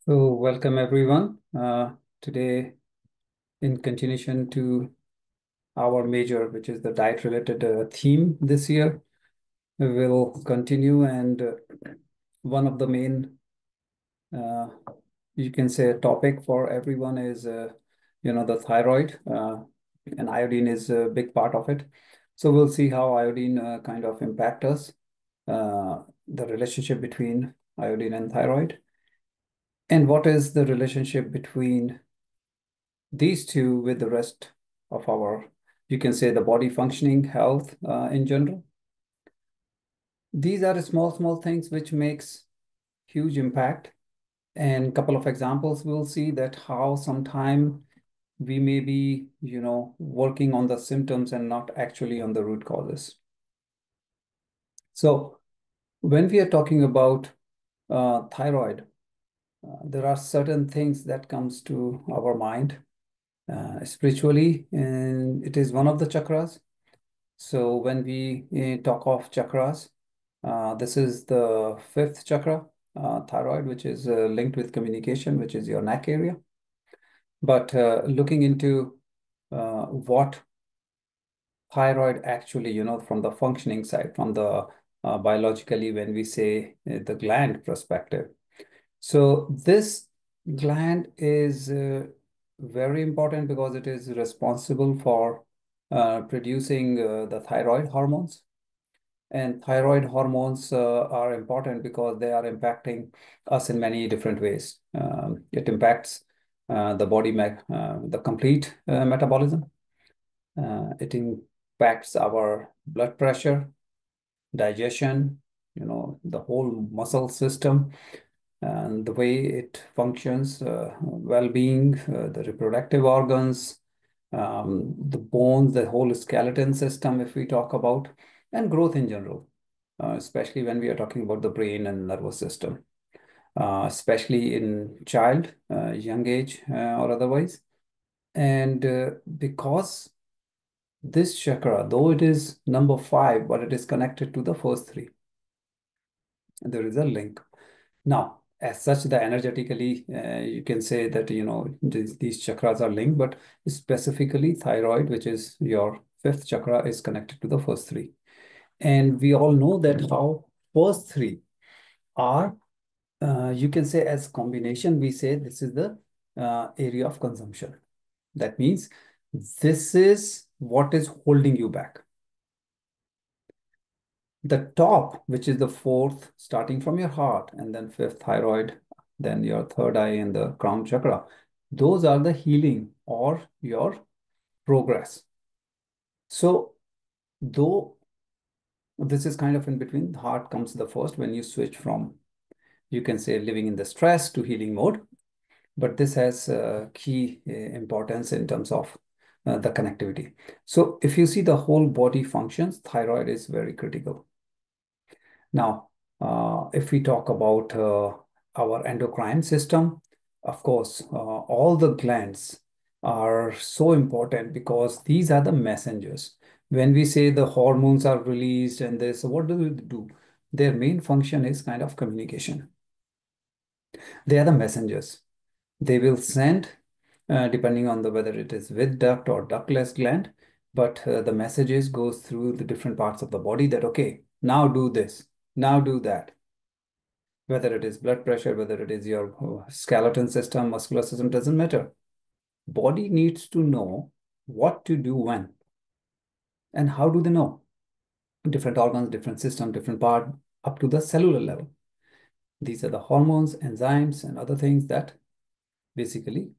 So, welcome everyone. Today, in continuation to our major, which is the diet-related theme this year, we will continue. And one of the main, uh, you can say, topic for everyone is, the thyroid, and iodine is a big part of it. So, we'll see how iodine kind of impact us, the relationship between iodine and thyroid, and what is the relationship between these two with the rest of our, you can say, the body functioning health in general. These are small things which makes huge impact. And a couple of examples, we'll see that how sometime we may be, working on the symptoms and not actually on the root causes. So when we are talking about thyroid, there are certain things that comes to our mind spiritually, and it is one of the chakras. So when we talk of chakras, this is the fifth chakra, thyroid, which is linked with communication, which is your neck area. But looking into what thyroid actually, from the functioning side, from the biologically, when we say the gland perspective. So this gland is very important because it is responsible for producing the thyroid hormones. And thyroid hormones are important because they are impacting us in many different ways. It impacts the complete metabolism. It impacts our blood pressure, digestion, the whole muscle system, and the way it functions, well-being, the reproductive organs, the bones, the whole skeleton system, if we talk about, and growth in general, especially when we are talking about the brain and nervous system, especially in child, young age, or otherwise. And because this chakra, though it is number five, but it is connected to the first three, there is a link. Now, as such, the energetically, you can say that, these chakras are linked, but specifically thyroid, which is your fifth chakra, is connected to the first three. And we all know that how first three are, you can say as combination, we say this is the area of consumption. That means this is what is holding you back. The top, which is the fourth, starting from your heart, and then fifth, thyroid, then your third eye and the crown chakra. Those are the healing or your progress. So, though this is kind of in between, the heart comes the first when you switch from, you can say, living in the stress to healing mode. But this has key importance in terms of the connectivity. So, if you see the whole body functions, thyroid is very critical. Now, if we talk about our endocrine system, of course, all the glands are so important because these are the messengers. When we say the hormones are released and this, what do they do? Their main function is kind of communication. They are the messengers. They will send, depending on the whether it is with duct or ductless gland, but the messages goes through the different parts of the body that, okay, now do this, now do that, whether it is blood pressure, whether it is your skeleton system, muscular system, doesn't matter. Body needs to know what to do when. And how do they know? Different organs, different system, different part, up to the cellular level. These are the hormones, enzymes, and other things that basically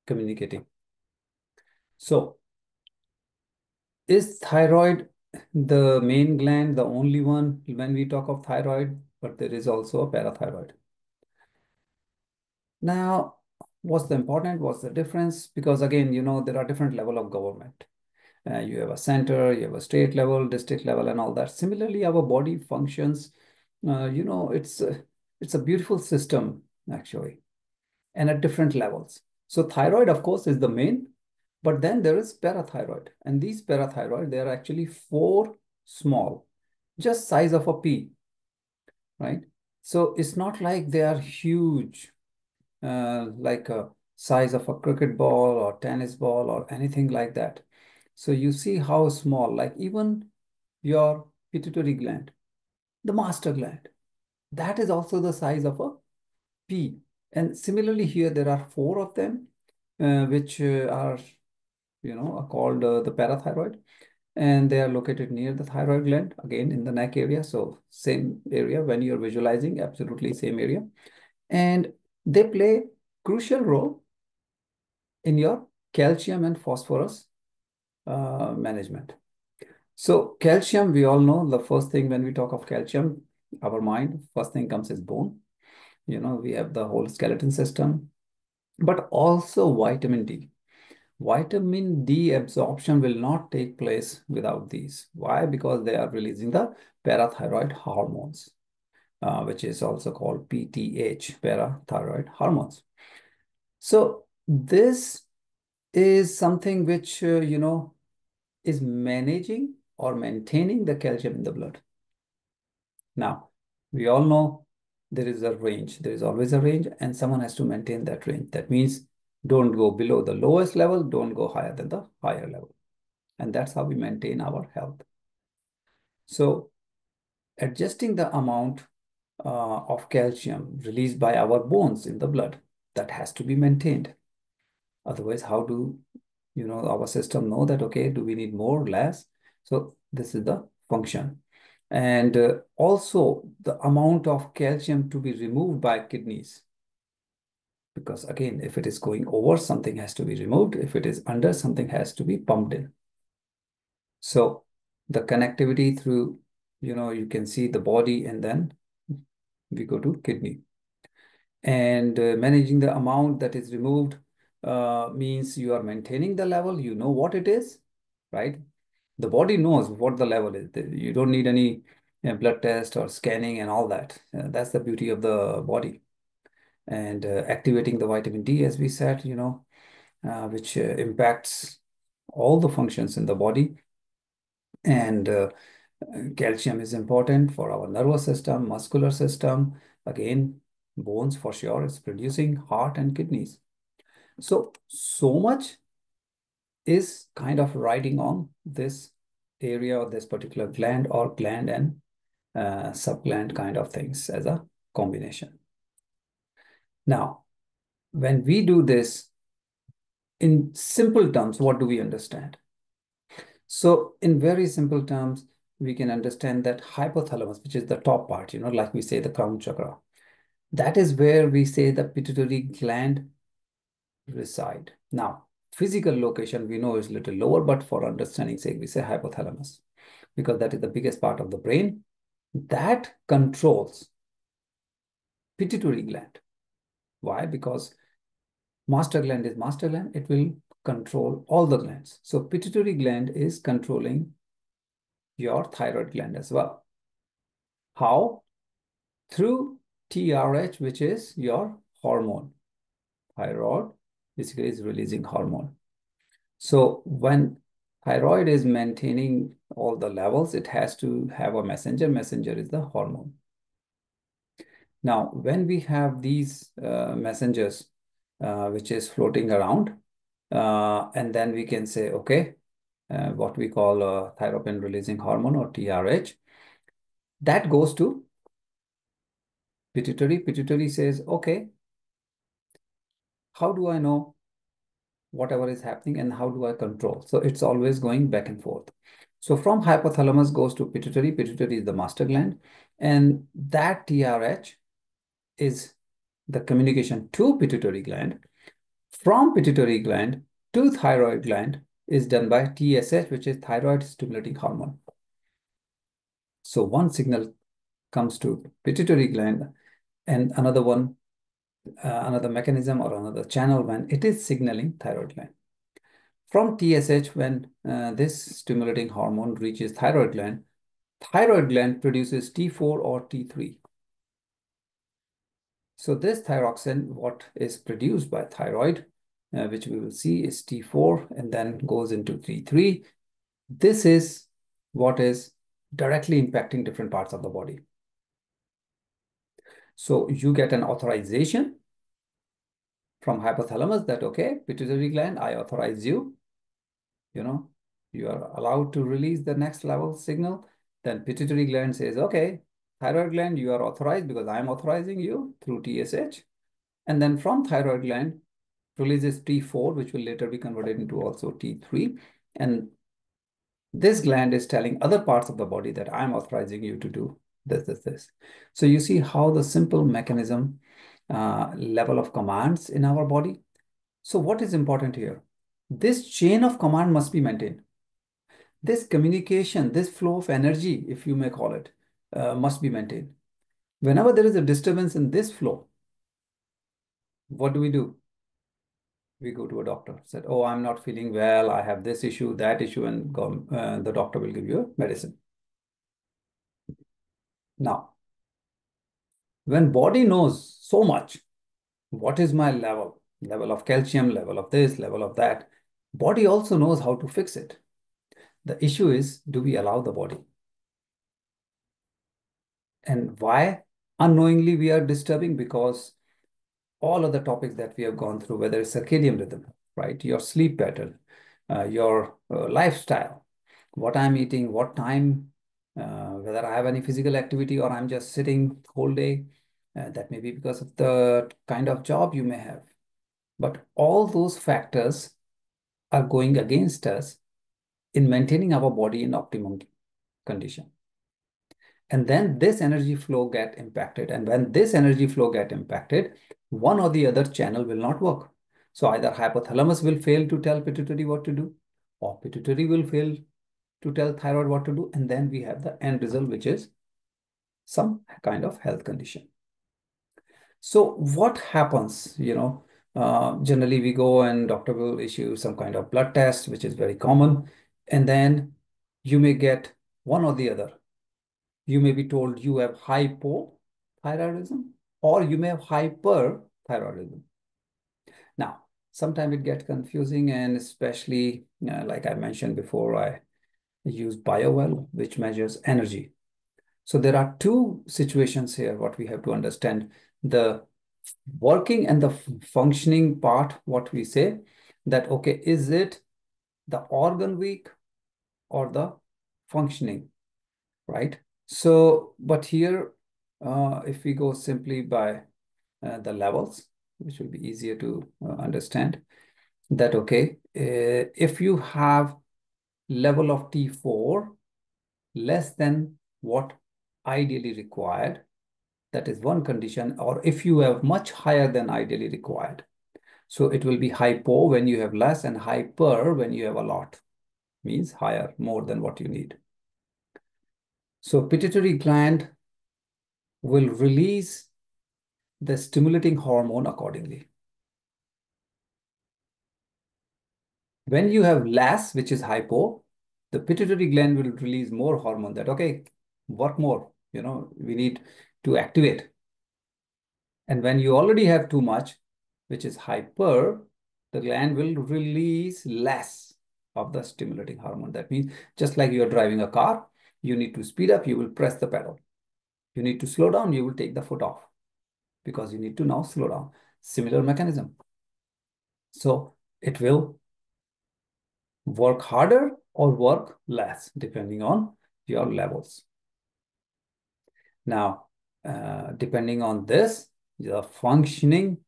communicating. So, is thyroid the main gland, the only one when we talk of thyroid? But there is also a parathyroid. Now, what's the important? What's the difference? Because again, there are different level of government. You have a center, you have a state level, district level, and all that. Similarly, our body functions. It's a beautiful system actually, and at different levels. So thyroid, of course, is the main, but then there is parathyroid, and these parathyroid, they are actually four small, just size of a pea, right? So it's not like they are huge, like a size of a cricket ball or tennis ball or anything like that. So you see how small, like even your pituitary gland, the master gland, that is also the size of a pea. And similarly here, there are four of them, which are, are called the parathyroid. And they are located near the thyroid gland, again in the neck area. So same area when you're visualizing, absolutely same area. And they play crucial role in your calcium and phosphorus management. So calcium, we all know the first thing when we talk of calcium, our mind, first thing comes is bone. We have the whole skeleton system, but also vitamin D. Vitamin D absorption will not take place without these. Why? Because they are releasing the parathyroid hormones, which is also called PTH, parathyroid hormones. So this is something which, is managing or maintaining the calcium in the blood. Now, we all know there is a range. There is always a range, and someone has to maintain that range. That means don't go below the lowest level, don't go higher than the higher level. And that's how we maintain our health. So adjusting the amount of calcium released by our bones in the blood, that has to be maintained. Otherwise, how do our system know that, okay, do we need more, less? So this is the function. And also the amount of calcium to be removed by kidneys. Because again, if it is going over, something has to be removed. If it is under, something has to be pumped in. So the connectivity through, you can see the body, and then we go to kidney. And managing the amount that is removed means you are maintaining the level, you know what it is, right? The body knows what the level is. You don't need any blood test or scanning and all that. That's the beauty of the body. And activating the vitamin D, as we said, which impacts all the functions in the body. And calcium is important for our nervous system, muscular system. Again, bones for sure. It's producing heart and kidneys. So much is kind of riding on this area or this particular gland or gland and subgland kind of things as a combination. Now, when we do this in simple terms, what do we understand? So in very simple terms, we can understand that hypothalamus, which is the top part, like we say the crown chakra, that is where we say the pituitary gland reside. Now, physical location we know is a little lower, but for understanding sake, we say hypothalamus, because that is the biggest part of the brain that controls pituitary gland. Why? Because master gland is master gland, it will control all the glands. So pituitary gland is controlling your thyroid gland as well. How? Through TRH, which is your hormone. Thyroid basically is releasing hormone. So when thyroid is maintaining all the levels, it has to have a messenger. Messenger is the hormone. Now, when we have these messengers, which is floating around, and then we can say, okay, what we call thyroid releasing hormone or TRH, that goes to pituitary. Pituitary says, okay, how do I know whatever is happening and how do I control? So it's always going back and forth. So from hypothalamus goes to pituitary. Pituitary is the master gland, and that TRH is the communication to pituitary gland. From pituitary gland to thyroid gland is done by TSH, which is thyroid stimulating hormone. So one signal comes to pituitary gland, and another one, another mechanism or another channel when it is signaling thyroid gland. From TSH, when this stimulating hormone reaches thyroid gland produces T4 or T3. So this thyroxine, what is produced by thyroid, which we will see is T4 and then goes into T3. This is what is directly impacting different parts of the body. So you get an authorization from hypothalamus that, okay, pituitary gland, I authorize you, you know, you are allowed to release the next level signal. Then pituitary gland says, okay, thyroid gland, you are authorized because I am authorizing you through TSH. And then from thyroid gland releases T4, which will later be converted into also T3. And this gland is telling other parts of the body that I'm authorizing you to do this. So you see how the simple mechanism, level of commands in our body. So what is important here? This chain of command must be maintained. This communication, this flow of energy, if you may call it, must be maintained. Whenever there is a disturbance in this flow, what do? We go to a doctor. Said, oh, I'm not feeling well. I have this issue, that issue, and the doctor will give you a medicine. Now, when body knows so much, what is my level of calcium, level of this, level of that, body also knows how to fix it. The issue is, do we allow the body? And why unknowingly we are disturbing? Because all of the topics that we have gone through, whether it's circadian rhythm, right? Your sleep pattern, your lifestyle, what I'm eating, what time, whether I have any physical activity or I'm just sitting whole day. That may be because of the kind of job you may have. But all those factors are going against us in maintaining our body in optimum condition. And then this energy flow get impacted. And when this energy flow get impacted, one or the other channel will not work. So either hypothalamus will fail to tell pituitary what to do, or pituitary will fail to tell thyroid what to do. And then we have the end result, which is some kind of health condition. So what happens, generally we go and doctor will issue some kind of blood test, which is very common. And then you may get one or the other. You may be told you have hypothyroidism or you may have hyperthyroidism. Now, sometimes it gets confusing, and especially like I mentioned before, I use BioWell, which measures energy. So there are two situations here, what we have to understand. The working and the functioning part, what we say that, okay, is it the organ weak or the functioning, right? So, but here, if we go simply by the levels, which will be easier to understand, that, okay, if you have level of T4 less than what ideally required, that is one condition, or if you have much higher than ideally required. So it will be hypo when you have less and hyper when you have a lot, means higher, more than what you need. So pituitary gland will release the stimulating hormone accordingly. When you have less, which is hypo, the pituitary gland will release more hormone that, okay, work more, we need to activate. And when you already have too much, which is hyper, the gland will release less of the stimulating hormone. That means just like you are driving a car, you need to speed up, you will press the pedal. You need to slow down, you will take the foot off because you need to now slow down. Similar mechanism. So it will work harder or work less depending on your levels. Now, depending on this, the functioning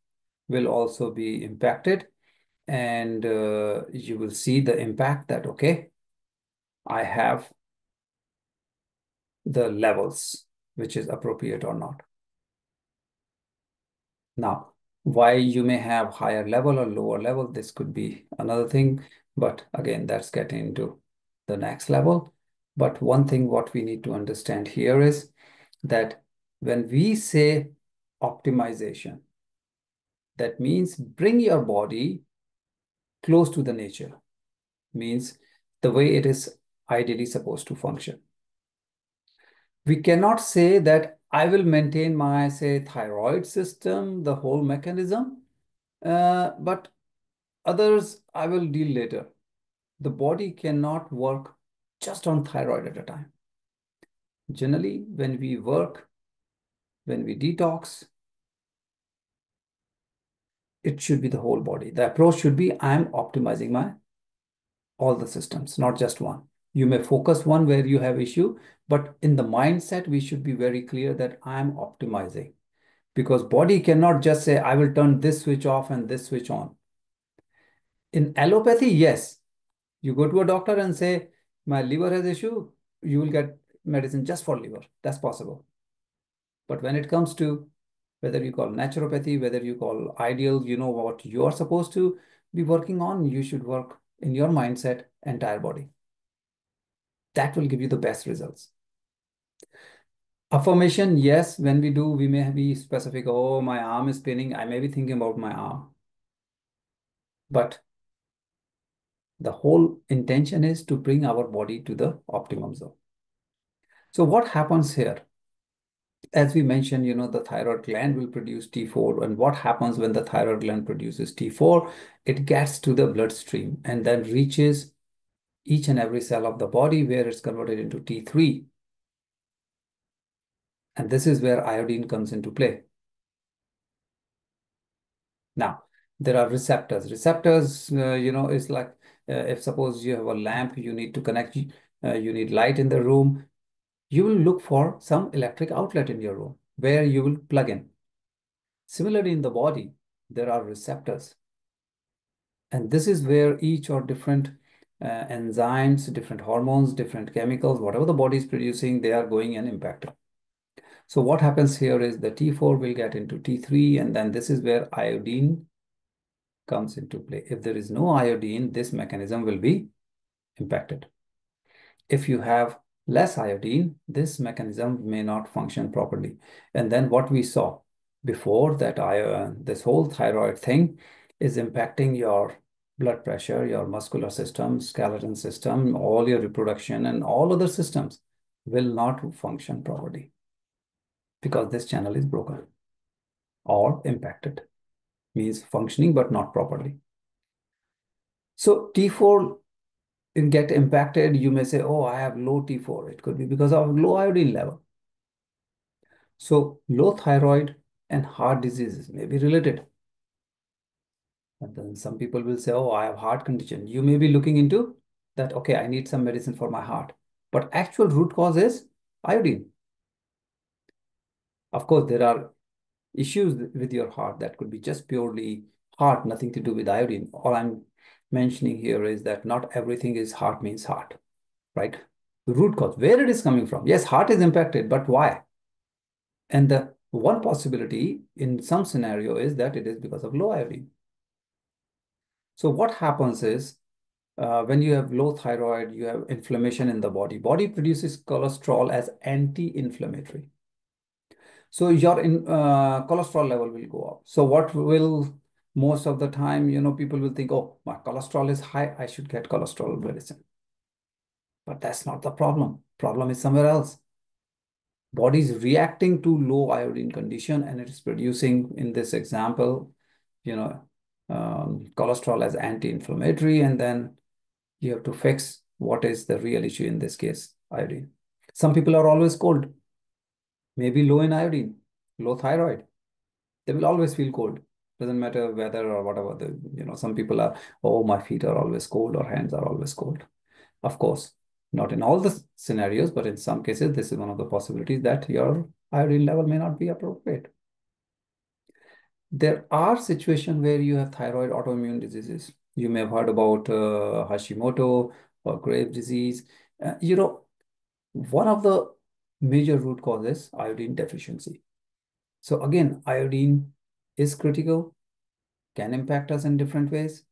will also be impacted, and you will see the impact that, okay, I have the levels, which is appropriate or not. Now, why you may have higher level or lower level, this could be another thing, but again, that's getting into the next level. But one thing what we need to understand here is that when we say optimization, that means bring your body close to the nature, means the way it is ideally supposed to function. We cannot say that I will maintain my, say, thyroid system, the whole mechanism, but others I will deal later. The body cannot work just on thyroid at a time. Generally, when we work When we detox, it should be the whole body. The approach should be I'm optimizing my all the systems, not just one. You may focus one where you have issue, but in the mindset, we should be very clear that I'm optimizing because body cannot just say, I will turn this switch off and this switch on. In allopathy, yes, you go to a doctor and say, my liver has issue, you will get medicine just for liver. That's possible. But when it comes to whether you call naturopathy, whether you call ideal, you know what you are supposed to be working on, you should work in your mindset, entire body. That will give you the best results. Affirmation, yes, when we do, we may be specific. Oh, my arm is paining. I may be thinking about my arm. But the whole intention is to bring our body to the optimum zone. So what happens here? As we mentioned, the thyroid gland will produce T4. And what happens when the thyroid gland produces T4? It gets to the bloodstream and then reaches each and every cell of the body where it's converted into T3. And this is where iodine comes into play. Now, there are receptors. Receptors, is like if suppose you have a lamp, you need to connect, you need light in the room, you will look for some electric outlet in your room where you will plug in. Similarly, in the body, there are receptors. And this is where each or different enzymes, different hormones, different chemicals, whatever the body is producing, they are going and impacting. So what happens here is the T4 will get into T3, and then this is where iodine comes into play. If there is no iodine, this mechanism will be impacted. If you have less iodine, this mechanism may not function properly. And then what we saw before that, this whole thyroid thing is impacting your blood pressure, your muscular system, skeleton system, all your reproduction, and all other systems will not function properly because this channel is broken or impacted, means functioning but not properly. So T4 get impacted, you may say, oh, I have low T4. It could be because of low iodine level. So low thyroid and heart diseases may be related. And then some people will say, oh, I have heart condition. You may be looking into that, okay, I need some medicine for my heart. But actual root cause is iodine. Of course, there are issues with your heart that could be just purely heart, nothing to do with iodine. All I'm mentioning here is that not everything is heart means heart, right? The root cause, where it is coming from. Yes, heart is impacted, but why? And the one possibility in some scenario is that it is because of low iodine. So what happens is when you have low thyroid, you have inflammation in the body. Body produces cholesterol as anti-inflammatory. So your cholesterol level will go up. So what will most of the time, people will think, oh, my cholesterol is high, I should get cholesterol medicine. But that's not the problem. Problem is somewhere else. Body is reacting to low iodine condition and it is producing, in this example, cholesterol as anti-inflammatory, and then you have to fix what is the real issue in this case, iodine. Some people are always cold, maybe low in iodine, low thyroid. They will always feel cold. Doesn't matter weather or whatever. Some people are, oh, my feet are always cold or hands are always cold. Of course, not in all the scenarios, but in some cases, this is one of the possibilities that your iodine level may not be appropriate. There are situations where you have thyroid autoimmune diseases. You may have heard about Hashimoto or Graves' disease. One of the major root causes iodine deficiency. So again, iodine is critical, can impact us in different ways.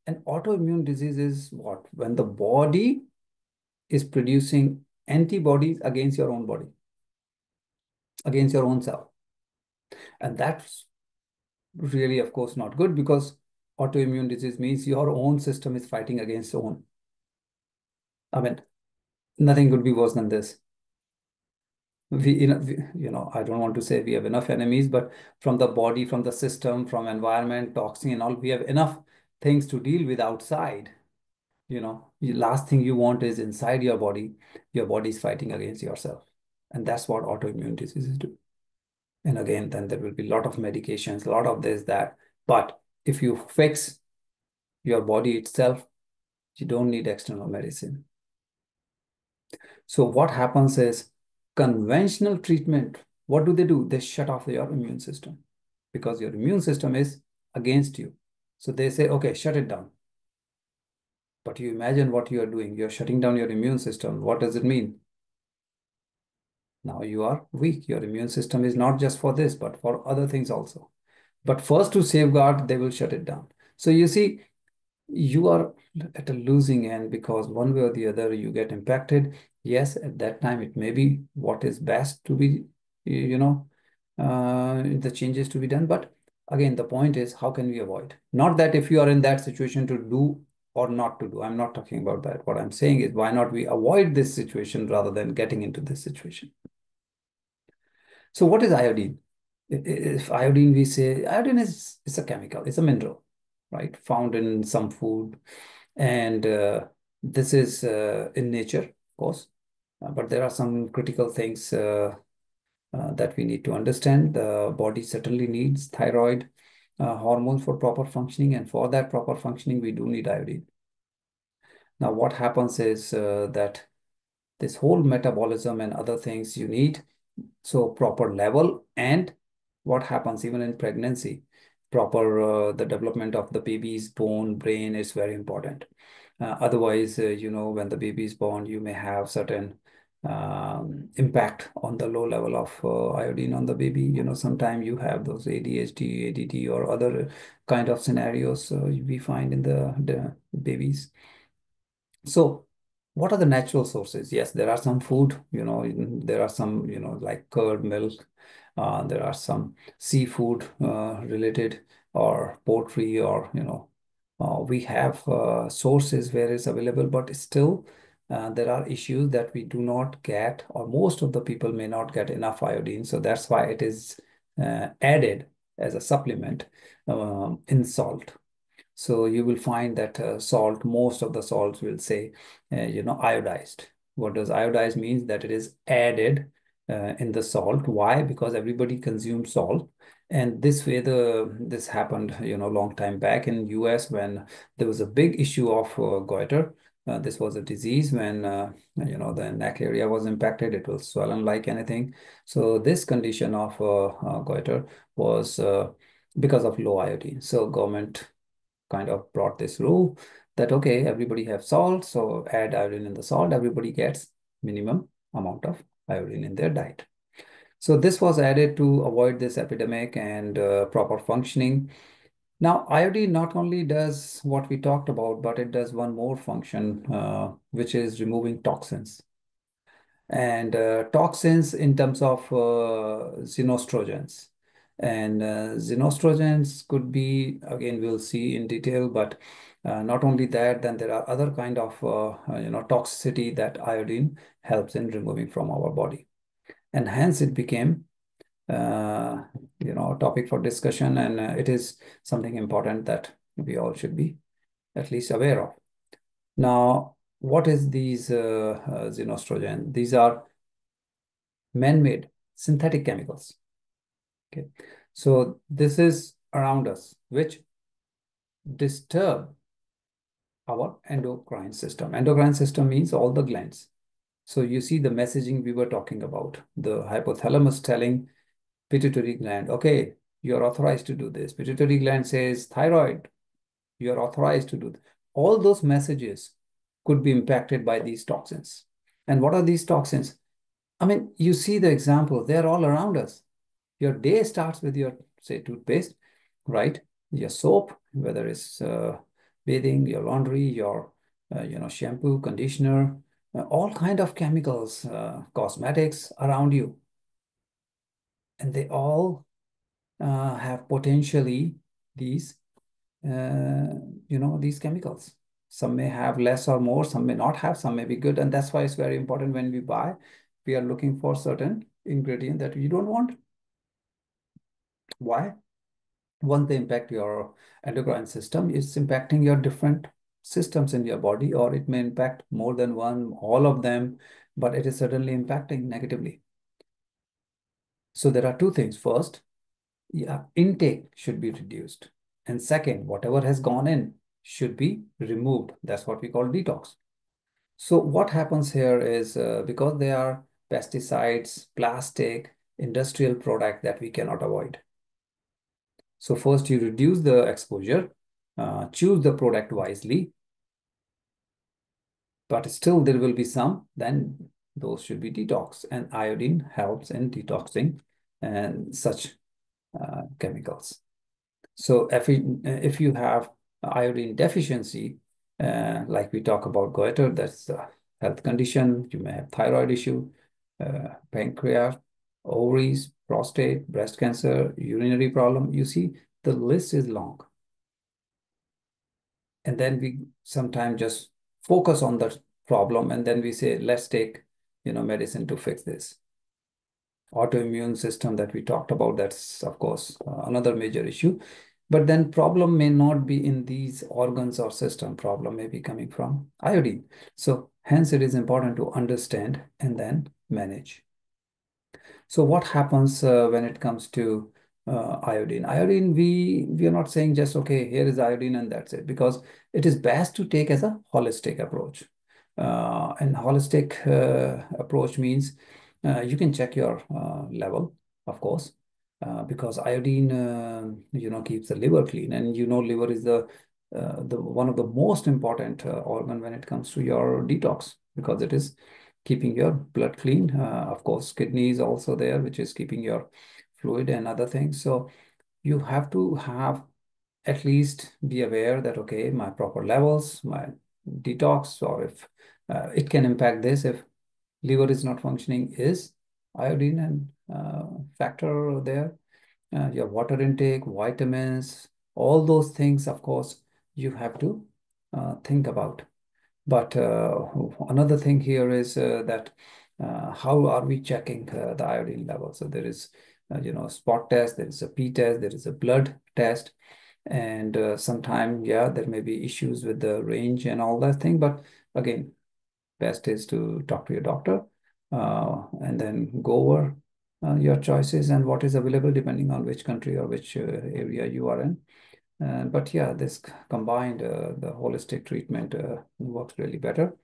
And autoimmune disease is what? When the body is producing antibodies against your own body, against your own cell. And that's really, of course, not good because autoimmune disease means your own system is fighting against its own. I mean, nothing could be worse than this. I don't want to say we have enough enemies, but from the body, from the system, from environment, toxin and all, we have enough things to deal with outside. The last thing you want is inside your body is fighting against yourself. And that's what autoimmune diseases do. And again, then there will be a lot of medications, a lot of this, that. But if you fix your body itself, you don't need external medicine. So what happens is conventional treatment, what do? They shut off your immune system because your immune system is against you. So they say, okay, shut it down. But you imagine what you are doing. You're shutting down your immune system. What does it mean? Now you are weak. Your immune system is not just for this, but for other things also. But first, to safeguard, they will shut it down. So you see, you are at a losing end because one way or the other you get impacted. Yes, at that time it may be what is best to be, you know, the changes to be done. But again, the point is, how can we avoid? Not that if you are in that situation to do or not to do. I'm not talking about that. What I'm saying is, why not we avoid this situation rather than getting into this situation? So what is iodine? If iodine, we say iodine is a chemical, it's a mineral, right? Found in some food. And this is in nature, of course. But there are some critical things that we need to understand. The body certainly needs thyroid hormone for proper functioning. And for that proper functioning, we do need iodine. Now, what happens is that this whole metabolism and other things you need. So proper level, and what happens even in pregnancy, proper the development of the baby's bone, brain is very important. Otherwise, when the baby is born, you may have certain impact on the low level of iodine on the baby. Sometimes you have those ADHD, ADD, or other kind of scenarios we find in the babies. So, what are the natural sources? Yes, there are some food, there are some, like curd, milk. There are some seafood related, or poultry, or, we have sources where it's available, but still there are issues that we do not get, or most of the people may not get enough iodine. So that's why it is added as a supplement in salt. So you will find that salt, most of the salts will say, iodized. What does iodized means? That it is added in the salt. Why? Because everybody consumes salt. And this way, this happened, long time back in US when there was a big issue of goiter. This was a disease when, the neck area was impacted. It was swollen like anything. So this condition of goiter was because of low iodine. So government kind of brought this rule that, okay, everybody have salt, so add iodine in the salt, everybody gets minimum amount of iodine in their diet. So this was added to avoid this epidemic and proper functioning. Now, iodine not only does what we talked about, but it does one more function, which is removing toxins. And toxins in terms of xenostrogens. And xenostrogens could be, again, we'll see in detail, but not only that, then there are other kind of, toxicity that iodine helps in removing from our body. And hence it became, a topic for discussion, and it is something important that we all should be at least aware of. Now, what is these xenostrogen? These are man-made synthetic chemicals. Okay, so this is around us, which disturb our endocrine system. Endocrine system means all the glands. So you see the messaging we were talking about, the hypothalamus telling pituitary gland, okay, you're authorized to do this. Pituitary gland says, thyroid, you're authorized to do this. All those messages could be impacted by these toxins. And what are these toxins? I mean, you see the example, they're all around us. Your day starts with your, say, toothpaste, right? Your soap, whether it's bathing, your laundry, your, shampoo, conditioner, all kind of chemicals, cosmetics around you. And they all have potentially these, these chemicals. Some may have less or more, some may not have, some may be good. And that's why it's very important when we buy, we are looking for certain ingredient that you don't want. Why? Once they impact your endocrine system, it's impacting your different systems in your body, or it may impact more than one, all of them, but it is certainly impacting negatively. So there are two things. First, yeah, intake should be reduced. And second, whatever has gone in should be removed. That's what we call detox. So what happens here is because they are pesticides, plastic, industrial product that we cannot avoid. So first you reduce the exposure, choose the product wisely, but still there will be some, then those should be detox. And iodine helps in detoxing and such chemicals. So if you have iodine deficiency, like we talk about goiter, that's a health condition. You may have thyroid issue, pancreas, ovaries, prostate, breast cancer, urinary problem. You see, the list is long. And then we sometimes just focus on the problem, and then we say, let's take, medicine to fix this. Autoimmune system that we talked about, that's of course another major issue. But then problem may not be in these organs or system. Problem may be coming from iodine. So hence it is important to understand and then manage. So what happens when it comes to iodine? Iodine, we are not saying just, okay, here is iodine and that's it, because it is best to take as a holistic approach. And holistic approach means you can check your level, of course, because iodine, keeps the liver clean, and liver is the one of the most important organ when it comes to your detox, because it is keeping your blood clean. Of course, kidney is also there, which is keeping your fluid and other things. So you have to have at least be aware that, okay, my proper levels, my detox, or if it can impact this, if liver is not functioning, is iodine and factor there. Your water intake, vitamins, all those things, of course, you have to think about. But another thing here is that how are we checking the iodine level? So there is, spot test, there is a P test, there is a blood test, and sometime, yeah, there may be issues with the range and all that thing. But again, best is to talk to your doctor and then go over your choices and what is available depending on which country or which area you are in. But yeah, this combined, the holistic treatment works really better.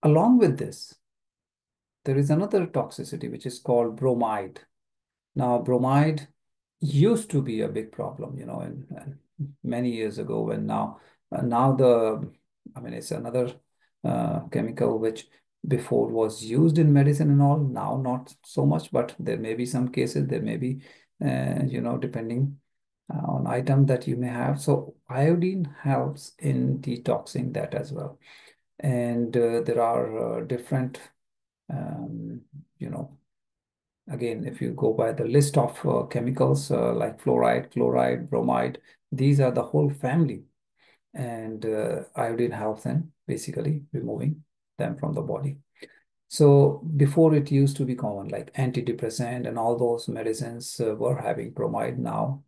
Along with this, there is another toxicity which is called bromide. Now, bromide used to be a big problem, and many years ago. And now I mean, it's another chemical which before was used in medicine and all. Now, not so much, but there may be some cases. There may be, depending on item that you may have. So iodine helps in detoxing that as well. And there are different, um, you know, again, if you go by the list of chemicals like fluoride, chloride, bromide, these are the whole family. And iodine helps in basically removing them from the body. So before it used to be common, like antidepressant and all those medicines were having bromide. Now,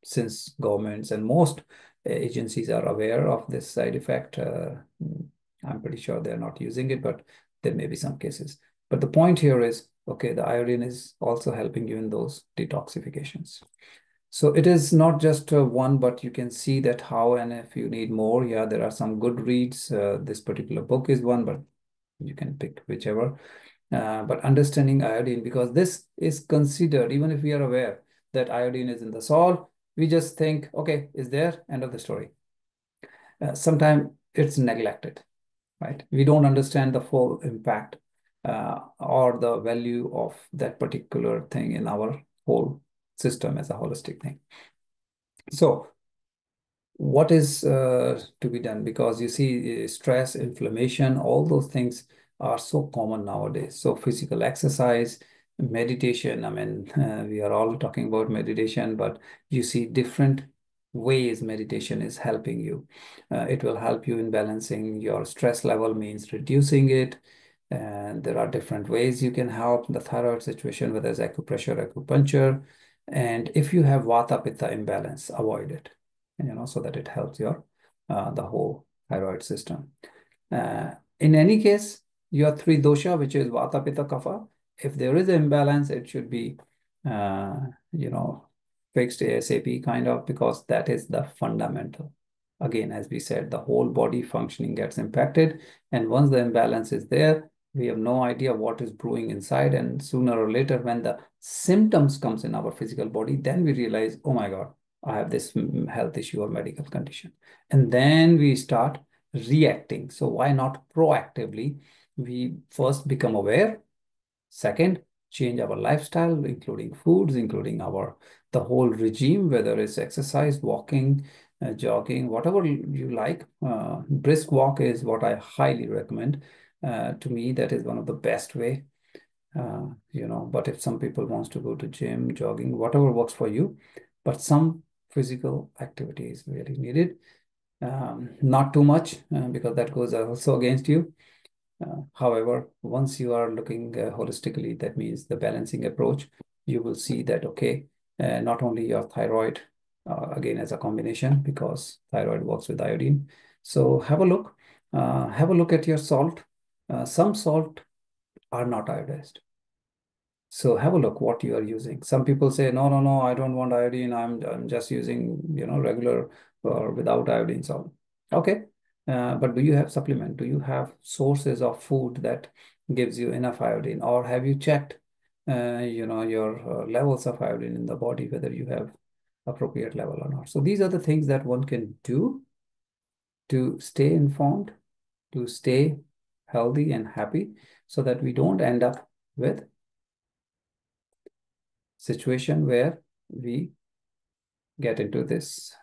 since governments and most agencies are aware of this side effect, I'm pretty sure they're not using it, but there may be some cases. But the point here is, okay, the iodine is also helping you in those detoxifications. So it is not just one, but you can see that how, and if you need more, yeah, there are some good reads. This particular book is one, but you can pick whichever. But understanding iodine, because this is considered, even if we are aware that iodine is in the salt, we just think, okay, is there, end of the story. Sometimes it's neglected, right? We don't understand the full impact or the value of that particular thing in our whole system as a holistic thing. So what is to be done? Because you see, stress, inflammation, all those things are so common nowadays. So physical exercise, meditation, I mean, we are all talking about meditation, but you see different ways meditation is helping you. It will help you in balancing your stress level, means reducing it. And there are different ways you can help the thyroid situation, whether it's acupressure, acupuncture. And if you have vata pitta imbalance, avoid it, so that it helps your the whole thyroid system. In any case, your three dosha, which is vata pitta kapha, if there is an imbalance, it should be uh, you know, fixed ASAP kind of, because that is the fundamental. Again, as we said, the whole body functioning gets impacted. And once the imbalance is there, we have no idea what is brewing inside. And sooner or later, when the symptoms comes in our physical body, then we realize, oh my God, I have this health issue or medical condition. And then we start reacting. So why not proactively? We first become aware. Second, change our lifestyle, including foods, including the whole regime, whether it's exercise, walking, jogging, whatever you like. Brisk walk is what I highly recommend. To me, that is one of the best way. But if some people wants to go to gym, jogging, whatever works for you, but some physical activity is really needed. Not too much, because that goes also against you. However, once you are looking holistically, that means the balancing approach, you will see that, okay, not only your thyroid, again, as a combination, because thyroid works with iodine. So have a look at your salt. Some salt are not iodized. So have a look what you are using. Some people say, no, no, no, I don't want iodine. I'm just using, regular or without iodine salt. Okay. But do you have supplement? Do you have sources of food that gives you enough iodine? Or have you checked, your levels of iodine in the body, whether you have appropriate level or not? So these are the things that one can do to stay informed, to stay healthy and happy, so that we don't end up with situation where we get into this